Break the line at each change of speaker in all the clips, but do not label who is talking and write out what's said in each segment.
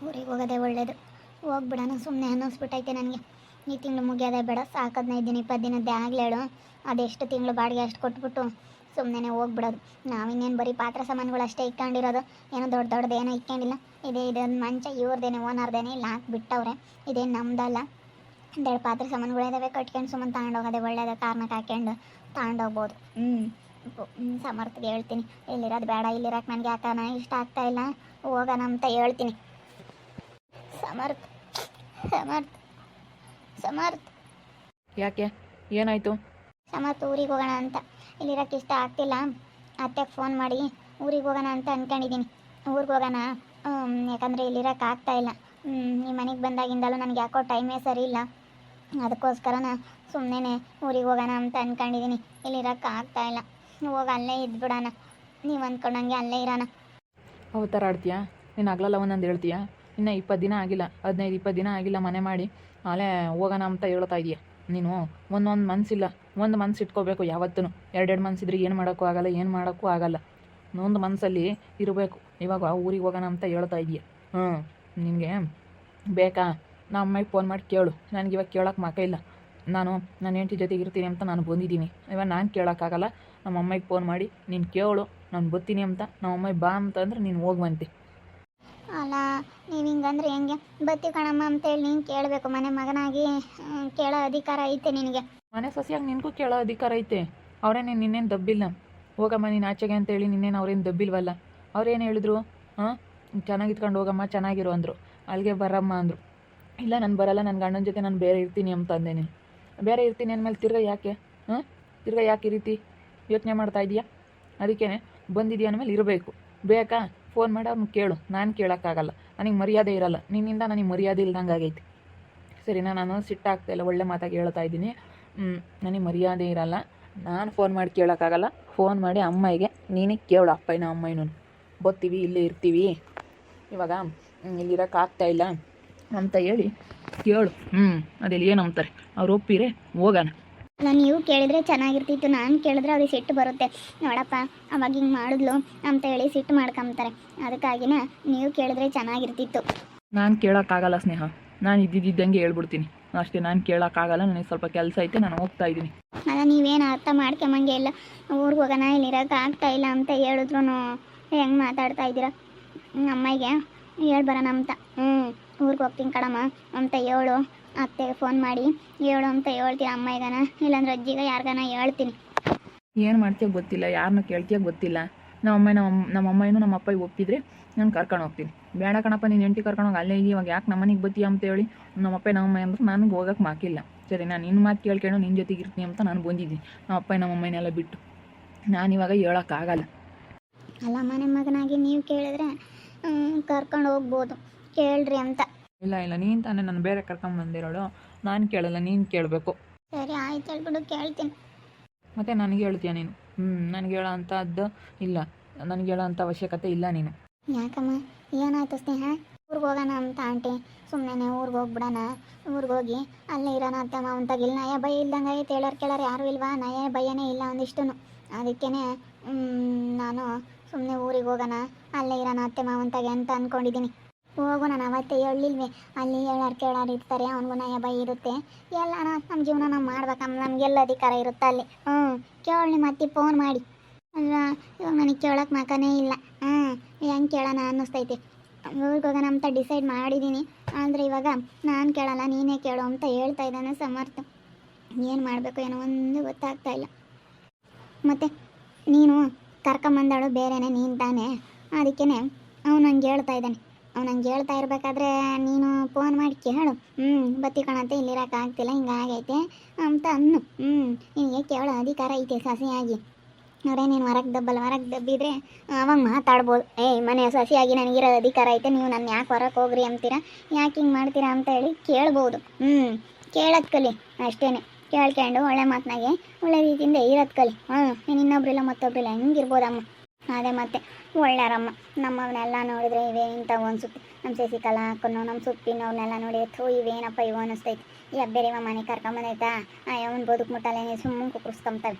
ಊರಿಗೆ ಹೋಗೋದೇ ಒಳ್ಳೇದು. ಹೋಗ್ಬಿಡೋಣ ಸುಮ್ಮನೆ ಅನ್ನಿಸ್ಬಿಟ್ಟೈತೆ ನನಗೆ. ಈ ತಿಂಗಳು ಮುಗಿಯೋದೇ ಬೇಡ, ಸಾಕು 15 ದಿನ 20 ದಿನದ್ದೇ ಆಗಲೇಳು. ಅದೆಷ್ಟು ತಿಂಗಳು ಬಾಡಿಗೆ ಅಷ್ಟು ಕೊಟ್ಬಿಟ್ಟು ಸುಮ್ಮನೆ ಹೋಗ್ಬಿಡೋದು. ನಾವಿನ್ನೇನು ಬರೀ ಪಾತ್ರೆ ಸಾಮಾನುಗಳು ಅಷ್ಟೇ ಇಟ್ಕೊಂಡಿರೋದು, ಏನೋ ದೊಡ್ಡದು ಏನೋ ಇಟ್ಕೊಂಡಿಲ್ಲ. ಇದೊಂದು ಮಂಚ ಇವ್ರದ್ದೇನೆ, ಓನರ್ದೇನೆ, ಇಲ್ಲ ಹಾಕ್ಬಿಟ್ಟವ್ರೆ. ಇದೇನು ನಮ್ದಲ್ಲ. ಒಂದೆರಡು ಪಾತ್ರೆ ಸಾಮಾನುಗಳು ಇದ್ದಾವೆ, ಕಟ್ಕೊಂಡು ಸುಮ್ಮನೆ ತಗೊಂಡೋಗೋದೇ ಒಳ್ಳೇದು. ಕಾರ್ನಾಗ ಹಾಕ್ಕೊಂಡು ತಗೊಂಡೋಗ್ಬೋದು. ಸಮರ್ಥಗೆ ಹೇಳ್ತೀನಿ, ಇಲ್ಲಿರೋದು ಬೇಡ, ಇಲ್ಲಿರೋಕೆ ನನಗೆ ಯಾಕನ ಇಷ್ಟ ಆಗ್ತಾ ಇಲ್ಲ, ಹೋಗೋಣ ಅಂತ ಹೇಳ್ತೀನಿ. ಸಮರ್ಥ ಸಮರ್ಥ ಸಮರ್ಥ
ಯಾಕೆ, ಏನಾಯಿತು?
ಸಮರ್ಥ ಊರಿಗೆ ಹೋಗೋಣ ಅಂತ ಇಲ್ಲಿರೋಕೆ ಇಷ್ಟ ಆಗ್ತಿಲ್ಲ. ಅತ್ತೆಗೆ ಫೋನ್ ಮಾಡಿ ಊರಿಗೆ ಹೋಗೋಣ ಅಂತ ಅಂದ್ಕೊಂಡಿದ್ದೀನಿ. ಊರಿಗೆ ಹೋಗೋಣ, ಯಾಕಂದರೆ ಇಲ್ಲಿರೋಕೆ ಆಗ್ತಾ ಇಲ್ಲ. ಈ ಮನೆಗೆ ಬಂದಾಗಿಂದಲೂ ನನಗೆ ಯಾಕೋ ಟೈಮೇ ಸರಿ ಇಲ್ಲ. ಅದಕ್ಕೋಸ್ಕರನ ಸುಮ್ಮನೆ ಊರಿಗೆ ಹೋಗೋಣ ಅಂತ ಅಂದ್ಕೊಂಡಿದ್ದೀನಿ. ಇಲ್ಲಿರೋಕೆ ಆಗ್ತಾ ಇಲ್ಲ, ಹೋಗಿ ಅಲ್ಲೇ ಇದ್ಬಿಡೋಣ. ನೀವು ಅಂದ್ಕೊಂಡಂಗೆ ಅಲ್ಲೇ ಇರೋಣ.
ಅವತಾರ ಆಡ್ತೀಯಾ ನೀನು? ಆಗಲಲ್ಲ ಒಂದೊಂದು ಹೇಳ್ತೀಯಾ? ಇನ್ನು 20 ದಿನ ಆಗಿಲ್ಲ, 15-20 ದಿನ ಆಗಿಲ್ಲ ಮನೆ ಮಾಡಿ, ಅಲ್ಲೇ ಹೋಗೋಣ ಅಂತ ಹೇಳ್ತಾ ಇದೀಯ ನೀನು. ಒಂದೊಂದು ಮನಸ್ಸಿಲ್ಲ, ಒಂದು ಮನಸ್ಸು ಇಟ್ಕೋಬೇಕು ಯಾವತ್ತೂ. ಎರಡೆರಡು ಮನಸ್ಸಿದ್ರೆ ಏನು ಮಾಡೋಕ್ಕೂ ಆಗಲ್ಲ, ಏನು ಮಾಡೋಕ್ಕೂ ಆಗಲ್ಲ. ಒಂದು ಮನಸ್ಸಲ್ಲಿ ಇರಬೇಕು. ಇವಾಗ ಊರಿಗೆ ಹೋಗೋಣ ಅಂತ ಹೇಳ್ತಾ ಇದೀಯ. ನಿನಗೆ ಬೇಕಾ? ನಮ್ಮ ಅಮ್ಮಗೆ ಫೋನ್ ಮಾಡಿ ಕೇಳು. ನನಗೆ ಇವಾಗ ಕೇಳೋಕ್ಕೆ ಮಕ ಇಲ್ಲ. ನಾನು ನನ್ನ ಹೆಂಡತಿ ಜೊತೆಗೆ ಇರ್ತೀನಿ ಅಂತ ನಾನು ಬಂದಿದ್ದೀನಿ. ಇವಾಗ ನಾನು ಕೇಳೋಕ್ಕಾಗಲ್ಲ. ನಮ್ಮ ಅಮ್ಮಗೆ ಫೋನ್ ಮಾಡಿ ನೀನು ಕೇಳು, ನಾನು ಬರ್ತೀನಿ ಅಂತ. ನಮ್ಮ ಅಮ್ಮಗೆ ಬಾ ಅಂತಂದ್ರೆ ನೀನು ಹೋಗುವಂತೆ.
ಅಲ್ಲ, ನೀವು ಹಿಂಗಂದ್ರೆ ಹೆಂಗೆ? ಬತ್ತಿ ಕಣಮ್ಮ ಅಂತೇಳಿ ನೀನು ಕೇಳಬೇಕು. ಮನೆ ಮಗನಾಗಿ ಕೇಳೋ ಅಧಿಕಾರ ಐತೆ ನಿನಗೆ.
ಮನೆ ಸೊಸೆಯಾಗಿ ನಿನಗೂ ಕೇಳೋ ಅಧಿಕಾರ ಐತೆ. ಅವರೇನೇನು ನಿನ್ನೇನು ದಬ್ಬಿಲ್ಲ. ಹೋಗಮ್ಮ ನೀನು ಆಚೆಗೆ ಅಂತೇಳಿ ನಿನ್ನೇನು ಅವ್ರೇನು ದಬ್ಬಿಲ್ವಲ್ಲ. ಅವ್ರೇನು ಹೇಳಿದ್ರು? ಚೆನ್ನಾಗಿತ್ಕೊಂಡು ಹೋಗಮ್ಮ, ಚೆನ್ನಾಗಿರು ಅಂದರು. ಅಲ್ಲಿಗೆ ಬರಮ್ಮ ಅಂದರು. ಇಲ್ಲ ನಾನು ಬರಲ್ಲ, ನನ್ನ ಗಂಡನ ಜೊತೆ ನಾನು ಬೇರೆ ಇರ್ತೀನಿ ಅಂತ ಅಂದೆ. ನೀನು ಬೇರೆ ಇರ್ತೀನಿ ಅಂದಮೇಲೆ ತಿರ್ಗಾ ಯಾಕೆ ಈ ರೀತಿ ಯೋಚನೆ ಮಾಡ್ತಾ ಇದೀಯಾ? ಅದಕ್ಕೇ ಬಂದಿದ್ದೀಯ ಅಂದಮೇಲೆ ಇರಬೇಕು. ಬೇಕಾ? ಫೋನ್ ಮಾಡಿ ಅವ್ರನ್ನ ಕೇಳು. ನಾನು ಕೇಳೋಕ್ಕಾಗಲ್ಲ, ನನಗೆ ಮರ್ಯಾದೆ ಇರಲ್ಲ. ನಿನ್ನಿಂದ ನನಗೆ ಮರ್ಯಾದೆ ಇಲ್ದಂಗೆ ಆಗೈತಿ. ಸರಿನಾ? ನಾನು ಸಿಟ್ಟಾಗ್ತಾಯಿಲ್ಲ, ಒಳ್ಳೆ ಮಾತಾಗಿ ಹೇಳ್ತಾ ಇದ್ದೀನಿ. ನನಗೆ ಮರ್ಯಾದೆ ಇರಲ್ಲ. ನಾನು ಫೋನ್ ಮಾಡಿ ಕೇಳೋಕ್ಕಾಗಲ್ಲ. ಫೋನ್ ಮಾಡಿ ಅಮ್ಮಗೆ ನೀನೇ ಕೇಳು, ಅಪ್ಪಯ್ಯನ ಅಮ್ಮಯ್ಯನೂ. ಬರ್ತೀವಿ, ಇಲ್ಲೇ ಇರ್ತೀವಿ, ಇವಾಗ ಇಲ್ಲಿರೋಕ್ಕಾಗ್ತಾಯಿಲ್ಲ ಅಂತ ಹೇಳಿ ಕೇಳು. ಅದೆಲ್ಲಿ ಏನು ಅಂತಾರೆ, ಅವ್ರು ಒಪ್ಪಿರೆ ಹೋಗೋಣ.
ನೀವು ಕೇಳಿದರೆ ಚೆನ್ನಾಗಿರ್ತಿತ್ತು. ನಾನು ಕೇಳಿದ್ರೆ ಅವ್ರಿಗೆ ಸಿಟ್ಟು ಬರುತ್ತೆ. ನೋಡಪ್ಪ ಅವಾಗ ಹಿಂಗೆ ಮಾಡಿದ್ಲು ಅಂತ ಹೇಳಿ ಸಿಟ್ಟು ಮಾಡ್ಕೊಂತಾರೆ. ಅದಕ್ಕಾಗಿನ ನೀವು ಕೇಳಿದ್ರೆ ಚೆನ್ನಾಗಿರ್ತಿತ್ತು.
ನಾನು ಕೇಳೋಕ್ಕಾಗಲ್ಲ ಸ್ನೇಹ. ನಾನು ಇದ್ದಿದ್ದಂಗೆ ಹೇಳ್ಬಿಡ್ತೀನಿ ಅಷ್ಟೇ. ನಾನು ಕೇಳೋಕ್ಕಾಗಲ್ಲ, ನನಗೆ ಸ್ವಲ್ಪ ಕೆಲಸ ಐತೆ, ನಾನು ಹೋಗ್ತಾ ಇದ್ದೀನಿ.
ಅಲ್ಲ, ನೀವೇನು ಅರ್ಥ ಮಾಡ್ಕೊಂಬಂಗೆ ಇಲ್ಲ. ಊರಿಗೆ ಹೋಗೋಣ, ಇಲ್ಲಿರೋಕೆ ಆಗ್ತಾ ಇಲ್ಲ ಅಂತ ಹೇಳಿದ್ರು ಹೆಂಗೆ ಮಾತಾಡ್ತಾ ಇದ್ದೀರಾ? ಅಮ್ಮಗೆ ಹೇಳ್ಬರೋಣ ಅಂತ. ಊರಿಗೆ ಹೋಗ್ತೀನಿ ಕಣಮ್ಮ ಅಂತ ಹೇಳು. ಅತ್ತೆಗೆ ಫೋನ್ ಮಾಡಿ ಹೇಳು ಅಂತ ಹೇಳ್ತೀನಿ ಅಮ್ಮಗನ, ಇಲ್ಲಾಂದ್ರೆ ಅಜ್ಜಿಗೆ ಯಾರಿಗಾನ ಹೇಳ್ತೀನಿ.
ಏನು ಮಾಡ್ತೀಯ ಗೊತ್ತಿಲ್ಲ, ಯಾರನ್ನ ಕೇಳ್ತೀಯ ಗೊತ್ತಿಲ್ಲ. ನಮ್ಮ ಅಮ್ಮನೂ ನಮ್ಮ ಅಪ್ಪ ಒಪ್ಪಿದ್ರೆ ನಾನು ಕರ್ಕೊಂಡು ಹೋಗ್ತೀನಿ. ಬೇಡ ಕಣಪ್ಪ, ನೀನು ಹೆಂಡತಿ ಕರ್ಕೊಂಡು ಹೋಗಿ ಅಲ್ಲೇ ಇವಾಗ ಯಾಕೆ ನಮ್ಮನೆಗೆ ಬತ್ತೀಯ ಅಂತ ಹೇಳಿ ನಮ್ಮ ಅಪ್ಪ ನಮ್ಮ ಅಮ್ಮ ಅಂದ್ರೆ ನನಗೆ ಹೋಗೋಕ್ಕೆ ಮಾಕಿಲ್ಲ. ಸರಿ, ನಾನು ನಿನ್ನ ಮಾತು ಕೇಳ್ಕೊಂಡು ನಿನ್ನ ಜೊತೆಗೆ ಇರ್ತೀನಿ ಅಂತ ನಾನು ಬಂದಿದ್ದೀನಿ. ನಮ್ಮ ಅಪ್ಪ ನಮ್ಮ ಅಮ್ಮನೆಲ್ಲ ಬಿಟ್ಟು ನಾನಿವಾಗ ಹೇಳೋಕ್ಕಾಗಲ್ಲ.
ಅಲ್ಲ, ಮನೆ ಮಗನಾಗಿ ನೀವು ಕೇಳಿದ್ರೆ ಕರ್ಕೊಂಡು ಹೋಗ್ಬೋದು, ಕೇಳ್ರಿ ಅಂತ.
ಇಲ್ಲ, ನೀನು ತಾನೇ ನಾನು ಬೇರೆ ಕರ್ಕೊಂಡು ಬಂದಿರೋಳು. ನಾನು ಕೇಳಲ್ಲ, ನೀನು ಕೇಳಬೇಕು.
ಸರಿ ಆಯ್ತು, ಹೇಳ್ಬಿಡು, ಕೇಳ್ತೀನಿ.
ಮತ್ತೆ ನನಗೆ ಹೇಳ್ತೀಯ ನೀನು? ನನಗೆ ಹೇಳೋ ಅಂಥದ್ದು ಇಲ್ಲ, ನನಗೆ ಹೇಳೋ ಅಂಥ ಅವಶ್ಯಕತೆ ಇಲ್ಲ ನೀನು.
ಯಾಕಮ್ಮ, ಏನಾಯ್ತು ಸ್ನೇಹ? ಊರಿಗೆ ಹೋಗೋಣ ಅಂತ ಆಂಟಿ. ಸುಮ್ಮನೆ ಊರಿಗೆ ಹೋಗ್ಬಿಡೋಣ. ಊರಿಗೆ ಹೋಗಿ ಅಲ್ಲೇ ಇರೋಣ ಅಂತ ಮಾವಂತಾಗ. ಇಲ್ಲಿ ನಯ ಭಯ ಇಲ್ದಂಗೆ ಐತೆ. ಕೇಳೋರು ಯಾರೂ ಇಲ್ವಾ? ನಯ ಭಯನೇ ಇಲ್ಲ ಒಂದಿಷ್ಟು. ಅದಕ್ಕೇ ನಾನು ಸುಮ್ಮನೆ ಊರಿಗೆ ಹೋಗೋಣ, ಅಲ್ಲೇ ಇರೋಣ ಅತ್ತೆ ಮಾವಂತಾಗೆ ಅಂತ ಅಂದ್ಕೊಂಡಿದ್ದೀನಿ. ಹೋಗು, ನಾನು ಅವತ್ತೇ ಹೇಳಿಲ್ವೇ, ಅಲ್ಲಿ ಕೇಳೋರು ಇರ್ತಾರೆ, ಅವ್ನಿಗೂ ನಯ ಭಯ ಇರುತ್ತೆ. ಎಲ್ಲ ನಮ್ಮ ಜೀವನ ನಾವು ಮಾಡ್ಬೇಕಮ್ಮ, ನಮಗೆಲ್ಲ ಅಧಿಕಾರ ಇರುತ್ತೆ ಅಲ್ಲಿ. ಕೇಳಿ ಮತ್ತೆ ಫೋನ್ ಮಾಡಿ ಅಲ್ವಾ? ಇವಾಗ ನನಗೆ ಕೇಳೋಕೆ ಮಕನೇ ಇಲ್ಲ. ಹೆಂಗೆ ಕೇಳೋಣ ಅನ್ನಿಸ್ತೈತಿ. ಊರಿಗೆ ಹೋಗೋಣ ಅಂತ ಡಿಸೈಡ್ ಮಾಡಿದ್ದೀನಿ. ಆದರೆ ಇವಾಗ ನಾನು ಕೇಳಲ್ಲ, ನೀನೇ ಕೇಳು ಅಂತ ಹೇಳ್ತಾ ಇದ್ದಾನೆ ಸಮರ್ಥ. ಏನು ಮಾಡಬೇಕು ಏನೋ ಒಂದು ಗೊತ್ತಾಗ್ತಾ ಇಲ್ಲ. ಮತ್ತು ನೀನು ಕರ್ಕೊಂಬಂದಾಳು ಬೇರೆನೇ, ನೀನು ತಾನೇ. ಅದಕ್ಕೇ ಅವ್ನು ನಂಗೆ ಹೇಳ್ತಾ ಇದ್ದಾನೆ. ಅವ್ನು ನಂಗೆ ಹೇಳ್ತಾ ಇರಬೇಕಾದ್ರೆ ನೀನು ಫೋನ್ ಮಾಡಿ ಕೇಳು. ಬತ್ತಿ ಕಣಂತೆ, ಇಲ್ಲಿರೋಕೆ ಆಗ್ತಿಲ್ಲ, ಹಿಂಗಾಗೈತೆ ಅಂತ ಅನ್ನು. ನಿನಗೆ ಕೇಳೋ ಅಧಿಕಾರ ಐತೆ ಸಸಿಯಾಗಿ. ನೋಡೇ, ನೀನು ಹೊರಗೆ ದಬ್ಬಿದ್ರೆ ಅವಾಗ ಮಾತಾಡ್ಬೋದು. ಮನೆ ಸಸಿಯಾಗಿ ನನಗಿರೋ ಅಧಿಕಾರ ಐತೆ, ನೀವು ನನ್ನ ಯಾಕೆ ಹೊರಗೆ ಹೋಗ್ರಿ ಅಂತೀರಾ, ಯಾಕೆ ಹಿಂಗೆ ಮಾಡ್ತೀರಾ ಅಂತ ಹೇಳಿ ಕೇಳ್ಬೋದು. ಕೇಳೋದು ಕಲಿ ಅಷ್ಟೇ. ಕೇಳ್ಕೊಂಡು ಒಳ್ಳೆ ಮಾತನಾಗೆ ಒಳ್ಳೆ ರೀತಿಯಿಂದ ಇರೋದು ಕಲಿ. ನೀನು ಇನ್ನೊಬ್ರಿಲ್ಲ ಮತ್ತೊಬ್ರಿಲ್ಲ ಹೆಂಗಿರ್ಬೋದಮ್ಮ. ಅದೇ ಮತ್ತೆ ಒಳ್ಳೆಯರಮ್ಮ. ನಮ್ಮವನ್ನೆಲ್ಲ ನೋಡಿದ್ರೆ ಇವೇನಿಂತವು ಅನ್ಸುತ್ತೆ. ನಮ್ಮ ಶಶಿಕಲಾ ಹಾಕೊಂಡು ನಮ್ಮ ಸುಪ್ಪಿನವ್ರನ್ನೆಲ್ಲ ನೋಡಿ ಇವೇನಪ್ಪ ಇವು ಅನ್ನಿಸ್ತೈತಿ. ಈ ಬೇರೆವ ಮನೆ ಕರ್ಕೊಂಬಂದೈತಾ, ಅವನು ಬದುಕು ಮುಟ್ಟಲ್ಲೇ ಸುಮ್ಮನೆ ಕುಕ್ಕರಿಸ್ಕೊಂತವೆ.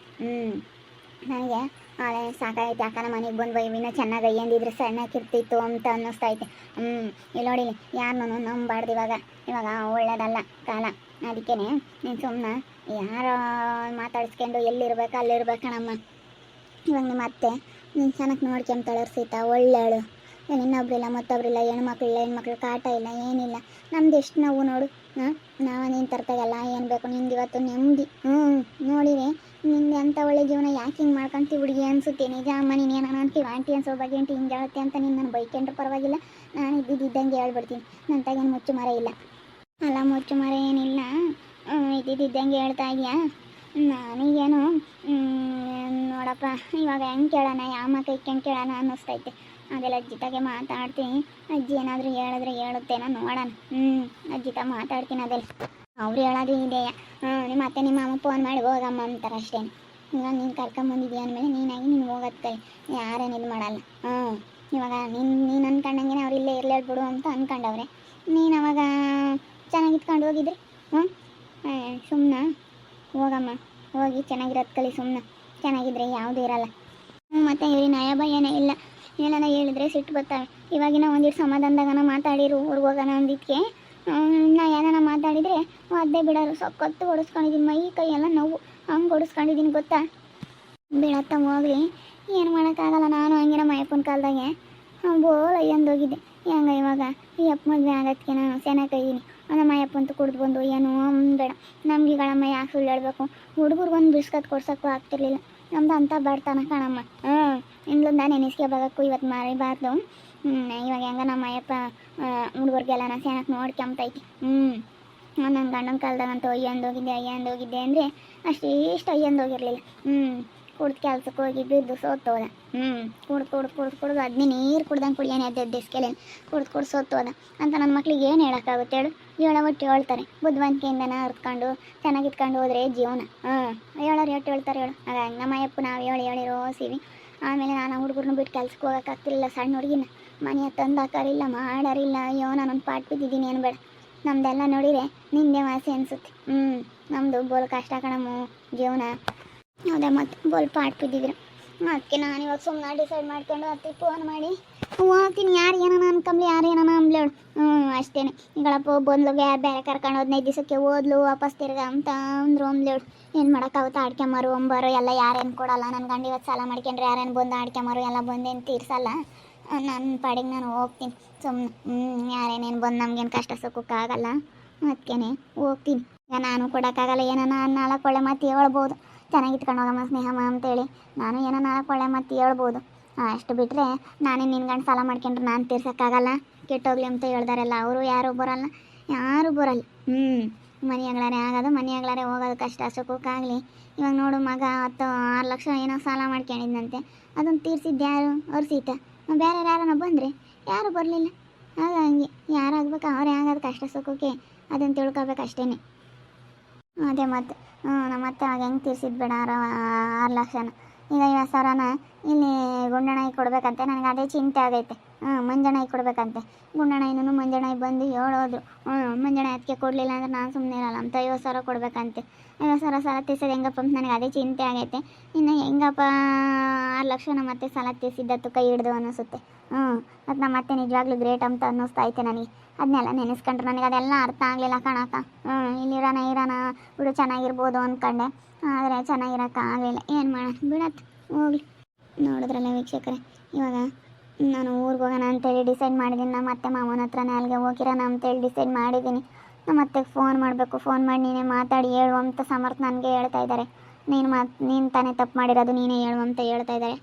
ನನಗೆ ಹಳೆ ಸಾಕಾಗೈತೆ ಅಕ್ಕನ ಮನೆಗೆ ಬಂದು ಇನ್ನೂ ಚೆನ್ನಾಗಿ ಅಯ್ಯಂದಿದ್ರೆ ಸಣ್ಣಕ್ಕಿರ್ತಿತ್ತು ಅಂತ ಅನ್ನಿಸ್ತೈತೆ. ಇಲ್ಲಿ ನೋಡಿ ಯಾರನ್ನೂ ನಂಬಾರ್ದು ಇವಾಗ ಒಳ್ಳೇದಲ್ಲ ಕಾಲ. ಅದಕ್ಕೇ ನೀನು ಸುಮ್ಮನೆ ಯಾರೋ ಮಾತಾಡಿಸ್ಕೊಂಡು ಎಲ್ಲಿರ್ಬೇಕು ಅಲ್ಲಿರ್ಬೇಕಣಮ್ಮ. ಇವಾಗ ನಿಮ್ಮ ಅತ್ತೆ ನೀನು ಚೆನ್ನಾಗಿ ನೋಡ್ಕೊಂತಾಳೆ ಸೀತಾ, ಒಳ್ಳೆಯಳು. ಇನ್ನೊಬ್ರಿಲ್ಲ ಮತ್ತೊಬ್ರಿಲ್ಲ, ಹೆಣ್ಮಕ್ಳು ಕಾಟ ಇಲ್ಲ ಏನಿಲ್ಲ. ನಮ್ದು ಎಷ್ಟು ನಾವು ನೋಡು. ನಾವು ನೀನು ತರ್ತಾಗಲ್ಲ ಏನು ಬೇಕು ನಿಂದು ಇವತ್ತು ನೆಮ್ಮದಿ. ನೋಡಿರಿ ನಿಂದು ಎಂಥ ಒಳ್ಳೆ ಜೀವನ, ಯಾಕೆ ಹಿಂಗೆ ಮಾಡ್ಕೊಂತೀವಿ ಹುಡುಗಿ ಅನಿಸುತ್ತೆ. ನಿಜ ಅಮ್ಮ ನೀನು ಏನೋ ಅಂತೀವಿ ಆಂಟಿ ಅನ್ಸೋ ಬಗ್ಗೆ ಆಂಟಿ ಹಿಂಗೆ ಹೇಳುತ್ತೆ ಅಂತ ನೀನು ನಾನು ಬೈಕೊಂಡ್ರೆ ಪರವಾಗಿಲ್ಲ, ನಾನು ಇದ್ದಿದ್ದಂಗೆ ಹೇಳ್ಬಿಡ್ತೀನಿ. ನನ್ನ ತಗೇನು ಮುಚ್ಚು ಮರ ಇಲ್ಲ ಅಲ್ಲ, ಮುಚ್ಚು ಮರ ಏನಿಲ್ಲ, ಇದ್ದಿದ್ದಂಗೆ ಹೇಳ್ತಾ ಇದೆಯಾ. ನಾನೀಗೇನು ನೋಡಪ್ಪ ಇವಾಗ ಹೆಂಗೆ ಕೇಳೋಣ, ಯಾವ ಮಕ್ಕ ಇಕ್ಕೊಂಡು ಕೇಳೋಣ ಅನ್ನಿಸ್ತೈತೆ. ಅದೆಲ್ಲ ಅಜ್ಜಿತಾಗೆ ಮಾತಾಡ್ತೀನಿ. ಅಜ್ಜಿ ಏನಾದರೂ ಹೇಳಿದ್ರೆ ಹೇಳುತ್ತೇನೋ ನೋಡೋಣ. ಅಜ್ಜಿತ ಮಾತಾಡ್ತೀನಿ. ಅದೆಲ್ಲ ಅವ್ರು ಹೇಳೋದು ಇದೆಯಾ, ನಿಮ್ಮ ಅತ್ತೆ ನಿಮ್ಮ ಅಮ್ಮ ಫೋನ್ ಮಾಡಿ ಹೋಗಮ್ಮ ಅಂತಾರೆ ಅಷ್ಟೇ. ಈಗ ನೀನು ಕರ್ಕೊಂಬಂದಿದ್ದೀಯ ಅಂದಮೇಲೆ ನೀನಾಗಿ ನೀನು ಹೋಗೋದು ಕೈ, ಯಾರೇನು ಇದು ಮಾಡಲ್ಲ. ಇವಾಗ ನೀನು ಅಂದ್ಕೊಂಡಂಗೆ ಅವ್ರು ಇಲ್ಲೇ ಇರಲೇಳ್ಬಿಡು ಅಂತ ಅಂದ್ಕೊಂಡವ್ರೆ. ನೀನು ಅವಾಗ ಚೆನ್ನಾಗಿ ಇಟ್ಕೊಂಡು ಹೋಗಿದ್ರಿ. ಸುಮ್ಮನೆ ಹೋಗಮ್ಮ, ಹೋಗಿ ಚೆನ್ನಾಗಿರೋದು ಕಲಿ. ಸುಮ್ಮನೆ ಚೆನ್ನಾಗಿದ್ರೆ ಯಾವುದೂ ಇರಲ್ಲ. ಮತ್ತು ಇವ್ರಿ ನಯ ಭಯನೇ ಇಲ್ಲ. ಏನಾನ ಹೇಳಿದ್ರೆ ಸಿಟ್ಟು ಬರ್ತಾವೆ. ಇವಾಗಿನ ಒಂದಿಟ್ಟು ಸಮಾಧಾನದಾಗನ ಮಾತಾಡಿರು ಊರಿಗೆ ಹೋಗೋಣ ಅಂದಿದ್ದಕ್ಕೆ ನಾ ಏನಾನ ಮಾತಾಡಿದರೆ ಅದೇ ಬಿಡೋರು. ಸೊಕ್ಕೊತ್ತು ಹೊಡಿಸ್ಕೊಂಡಿದ್ದೀನಿ, ಮೈ ಕೈ ಎಲ್ಲ ನೋವು ಹಂಗೆ ಹೊಡಿಸ್ಕೊಂಡಿದ್ದೀನಿ ಗೊತ್ತಾ. ಬೀಳತ್ತ ಹೋಗ್ಲಿ, ಏನು ಮಾಡೋಕ್ಕಾಗಲ್ಲ. ನಾನು ಹಂಗೆ ನಮ್ಮ ಅಯ್ಯಪ್ಪನ ಕಾಲದಾಗೆ ಬೋಲ್ ಅಯ್ಯಂದೋಗಿದ್ದೆ. ಹೆಂಗ ಇವಾಗ ಈ ಅಪ್ಪ ಮದುವೆ ಆಗೋದಕ್ಕೆ ನಾನು ಸೆನೆಕೈದೀನಿ. ನಮ್ಮ ಅಯ್ಯಪ್ಪಂತೂ ಕುಡ್ದು ಬಂದು ಏನೋ ಬೇಡ ನಮ್ಗೆಗಳಮ್ಮ ಯಾಕೆ ಸುಳ್ಳು ಹೇಳ್ಬೇಕು. ಹುಡುಗರಿಗೊಂದು ಬಿಸ್ಕತ್ ಕೊಡ್ಸೋಕ್ಕೂ ಆಗ್ತಿರ್ಲಿಲ್ಲ. ನಮ್ದು ಅಂಥ ಬಡ್ತಾನ ಕಣಮ್ಮ. ಇಂದ್ಲಿಂದ ನೆನೆಸ್ಕೋಬೇಕು ಇವತ್ತು ಮಾರಿಬಾರ್ದು. ಇವಾಗ ಹೆಂಗ ನಮ್ಮ ಅಯ್ಯಪ್ಪ ಹುಡುಗರಿಗೆಲ್ಲ ನಾನು ಚೆನ್ನಾಗಿ ನೋಡ್ಕೊಂಬತೈತಿ. ನನ್ನ ಗಂಡನ ಕಾಲದಾಗಂತೂ ಅಯ್ಯಂದೋಗಿದ್ದೆ ಅಂದರೆ ಅಷ್ಟಿಷ್ಟು ಅಯ್ಯಂದೋಗಿರಲಿಲ್ಲ. ಕುಡ್ದು ಕೆಲ್ಸಕ್ಕೆ ಹೋಗಿ ಬಿದ್ದು ಸೋತೋದ. ಕುಡ್ದು ಅದನ್ನೇ ನೀರು ಕುಡ್ದಂಗೆ ಕುಡಿಯೋಣ ಎದ್ದೆಸ್ಕೆಲೇನು ಕುಡ್ದು ಸೋತೋದ ಅಂತ ನನ್ನ ಮಕ್ಳಿಗೆ ಏನು ಹೇಳೋಕ್ಕಾಗುತ್ತೆ ಹೇಳು. ಒಟ್ಟು ಹೇಳ್ತಾರೆ, ಬುದ್ಧಿವಂತಿಕೆಯಿಂದನ ಅರ್ತ್ಕೊಂಡು ಚೆನ್ನಾಗಿತ್ಕೊಂಡು ಹೋದ್ರೆ ಜೀವನ. ಹೇಳೋರು ಎಷ್ಟು ಹೇಳ್ತಾರೆ ಹೇಳು. ಹಾಗಾಗಿ ನಮ್ಮ ಅಯ್ಯಪ್ಪ ನಾವು ಹೇಳಿ ರೋಸಿವಿ. ಆಮೇಲೆ ನಾನು ಹುಡುಗರನ್ನ ಬಿಟ್ಟು ಕೆಲ್ಸಕ್ಕೆ ಹೋಗೋಕ್ಕಾಗ್ತಿರ್ಲಿಲ್ಲ. ಸಣ್ಣ ಹುಡುಗಿನ ಮನೆ ತಂದು ಹಾಕೋರಿಲ್ಲ ಮಾಡೋರಿಲ್ಲ. ಅಯ್ಯೋ ನಾನೊಂದು ಪಾಠ ಬಿದ್ದಿದ್ದೀನಿ ಏನು ಬೇಡ. ನಮ್ದೆಲ್ಲ ನೋಡಿರೆ ನಿಂದೆ ವಾಸಿ ಅನಿಸುತ್ತೆ. ನಮ್ಮದು ಬೋಲ್ ಕಷ್ಟ ಕಣಮ್ಮು ಜೀವನ. ಹೌದಾ, ಮತ್ತು ಬೋಲ್ ಪಾಠ ಬಿದ್ದಿದ್ರು. ಅದಕ್ಕೆ ನಾನು ಇವಾಗ ಸುಮ್ಮನೆ ಡಿಸೈಡ್ ಮಾಡ್ಕೊಂಡು ಅತ್ತಿಗೆ ಫೋನ್ ಮಾಡಿ ಹೋಗ್ತೀನಿ. ಯಾರು ಏನಾನ ಅನ್ಕಂಬ್ಲಿ, ಯಾರು ಏನಾನ ಅಂಬ್ಲೇಳು. ಅಷ್ಟೇ. ಈಗಳಪ್ಪ ಬಂದ್ಲುಗೆ ಬೇರೆ ಕರ್ಕೊಂಡು 15 ದಿವಸಕ್ಕೆ ಓದ್ಲು ವಾಪಸ್ ತಿರ್ಗ ಅಂತ ಅಂದರು ಅಂಬ್ಲೇಳು. ಏನು ಮಾಡೋಕ್ಕಾಗುತ್ತೆ. ಆಡ್ಕೊಂಬರು ಒಂಬರು ಎಲ್ಲ ಯಾರೇನು ಕೊಡಲ್ಲ. ನನ್ನ ಗಂಡ ಇವತ್ತು ಸಾಲ ಮಾಡ್ಕೊಂಡ್ರೆ ಯಾರೇನು ಬಂದು ಆಡ್ಕೊಂಬರು ಎಲ್ಲ ಬಂದೇನು ತೀರ್ಸಲ್ಲ. ನನ್ನ ಪಾಡಿಗೆ ನಾನು ಹೋಗ್ತೀನಿ ಸುಮ್ಮನೆ. ಯಾರೇನೇನು ಬಂದು ನಮಗೇನು ಕಷ್ಟ ಸುಖಕ್ಕಾಗಲ್ಲ. ಅದಕ್ಕೇ ಹೋಗ್ತೀನಿ. ಈಗ ನಾನು ಕೊಡೋಕ್ಕಾಗಲ್ಲ. ಏನಾನ ನಾಲ್ಕು ಒಳ್ಳೆ ಮಾತು ಹೇಳ್ಬೋದು, ಚೆನ್ನಾಗಿಟ್ಕೊಂಡು ಹೋಗಮ್ಮ ಸ್ನೇಹಮ್ಮ ಅಂತೇಳಿ ನಾನು ಏನೋ ನಾಲ್ಕು ಒಳ್ಳೆ ಮಾತು ಹೇಳ್ಬೋದು. ಅಷ್ಟು ಬಿಟ್ಟರೆ ನಾನೇ ನಿನ್ನ ಗಂಡು ಸಾಲ ಮಾಡ್ಕೊಂಡ್ರೆ ನಾನು ತೀರ್ಸೋಕ್ಕಾಗಲ್ಲ. ಕೆಟ್ಟೋಗ್ಲಿ ಅಂತ ಹೇಳ್ದಾರಲ್ಲ ಅವರು ಯಾರೂ ಬರೋಲ್ಲ. ಮನೆಯಾಗ್ಲಾರೆ ಆಗೋದು ಮನೆಯಾಗ್ಲಾರೆ ಹೋಗೋದು ಕಷ್ಟ ಸುಖಕ್ಕಾಗಲಿ. ಇವಾಗ ನೋಡು ಮಗ 6 ಲಕ್ಷ ಏನೋ ಸಾಲ ಮಾಡ್ಕೊಂಡಿದ್ದಂತೆ. ಅದನ್ನು ತೀರ್ಸಿದ್ದು ಯಾರು? ಅವ್ರ ಸೀತಾ. ಬೇರೆ ಯಾರನ್ನ ಬಂದರೆ ಯಾರೂ ಬರಲಿಲ್ಲ. ಆಗ ಹಂಗೆ ಯಾರಾಗಬೇಕು ಅವರೇ ಆಗೋದು ಕಷ್ಟ ಸುಖಕ್ಕೆ. ಅದನ್ನು ತಿಳ್ಕೊಬೇಕು ಅಷ್ಟೇ. ಅದೇ ಮತ್ತೆ ನಮ್ಮ ಅತ್ತೆ ಅವಾಗ ಹೆಂಗೆ ತೀರ್ಸಿದ್ದು ಬೇಡ 6 ಲಕ್ಷನ. ಈಗ 50,000ನ ಇಲ್ಲಿ ಗುಂಡಣ್ಣಗೆ ಕೊಡಬೇಕಂತೆ. ನನಗೆ ಅದೇ ಚಿಂತೆ ಆಗೈತೆ. ಮಂಜಣ್ಣಗೆ ಕೊಡಬೇಕಂತೆ. ಗುಂಡಣ್ಣನೂ ಮಂಜಣ್ಣ ಬಂದು ಹೇಳೋದು. ಮಂಜಣ್ಣ ಅದಕ್ಕೆ ಕೊಡಲಿಲ್ಲ ಅಂದ್ರೆ ನಾನು ಸುಮ್ಮನೆ ಇರಲ್ಲ ಅಂತ 50,000 ಕೊಡಬೇಕಂತೆ. 50,000 ಸಾಲ ತೀರ್ಸೋದು ಹೆಂಗಪ್ಪ ಅಂತ ನನಗೆ ಅದೇ ಚಿಂತೆ ಆಗೈತೆ. ಇನ್ನು ಹೆಂಗಪ್ಪ 6 ಲಕ್ಷ ನಮ್ಮ ಅತ್ತೆ ಸಾಲ ತೀರ್ಸಿದ್ದತ್ತು ಕೈ ಹಿಡ್ದು ಅನ್ನಿಸುತ್ತೆ. ಅದು ನಮ್ಮ ಅತ್ತೆ ನಿಜವಾಗ್ಲೂ ಗ್ರೇಟ್ ಅಂತ ಅನ್ನಿಸ್ತಾ ಐತೆ ನನಗೆ. ಅದನ್ನೆಲ್ಲ ನೆನೆಸ್ಕೊಂಡ್ರೆ ನನಗೆ ಅದೆಲ್ಲ ಅರ್ಥ ಆಗಲಿಲ್ಲ ಕಣಕ್ಕ. ಇರೋಣ ಬಿಡು ಚೆನ್ನಾಗಿರ್ಬೋದು ಅಂದ್ಕೊಂಡೆ. ಆದರೆ ಚೆನ್ನಾಗಿರೋಕ್ಕಾಗಲಿಲ್ಲ. ಏನು ಮಾಡೋಣ ಬಿಡತ್ತೆ ಹೋಗ್ಲಿ. ನೋಡಿದ್ರಲ್ಲ ವೀಕ್ಷಕರೇ, ಇವಾಗ ನಾನು ಊರಿಗೆ ಹೋಗೋಣ ಅಂತೇಳಿ ಡಿಸೈಡ್ ಮಾಡಿದ್ದೀನಿ. ನಮ್ಮ ಅತ್ತೆ ಮಾವನ ಹತ್ರನೇ ಅಲ್ಲಿಗೆ ಹೋಗಿರೋಣ ಅಂತೇಳಿ ಡಿಸೈಡ್ ಮಾಡಿದ್ದೀನಿ. ನಮ್ಮ ಅತ್ತೆಗೆ ಫೋನ್ ಮಾಡಬೇಕು. ಫೋನ್ ಮಾಡಿ ನೀನೇ ಮಾತಾಡಿ ಹೇಳು ಅಂತ ಸಮರ್ಥ ನನಗೆ ಹೇಳ್ತಾ ಇದ್ದಾರೆ. ನೀನು ತಾನೇ ತಪ್ಪು ಮಾಡಿರೋದು, ನೀನೇ ಹೇಳು ಅಂತ ಹೇಳ್ತಾ ಇದ್ದಾರೆ.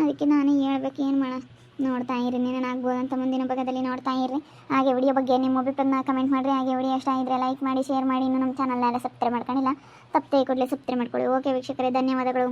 ಅದಕ್ಕೆ ನಾನೇ ಹೇಳ್ಬೇಕು. ಏನು ಮಾಡೋಣ ನೋಡ್ತಾ ಇರಿ. ನೀನೇನಾಗ್ಬೋದು ಅಂತ ಮುಂದಿನ ಭಾಗದಲ್ಲಿ ನೋಡ್ತಾ ಇರ್ರಿ. ಹಾಗೆ ವಿಡಿಯೋ ಬಗ್ಗೆ ನಿಮ್ಮ ಅಭಿಪ್ರಾಯನ ಕಮೆಂಟ್ ಮಾಡಿರಿ. ಹಾಗೆ ವಿಡಿಯೋ ಇಷ್ಟ ಆಗಿದ್ರೆ ಲೈಕ್ ಮಾಡಿ, ಶೇರ್ ಮಾಡಿ. ಇನ್ನೂ ನಮ್ಮ ಚಾನಲ್ನೆಲ್ಲ ಸಬ್ಸ್ಕ್ರೈಬ್ ಮಾಡ್ಕೊಂಡಿಲ್ಲ, ತಪ್ಪದೆ ಕೂಡಲೇ ಸಬ್ಸ್ಕ್ರೈಬ್ ಮಾಡ್ಕೊಳ್ಳಿ. ಓಕೆ ವೀಕ್ಷಕರೇ, ಧನ್ಯವಾದಗಳು.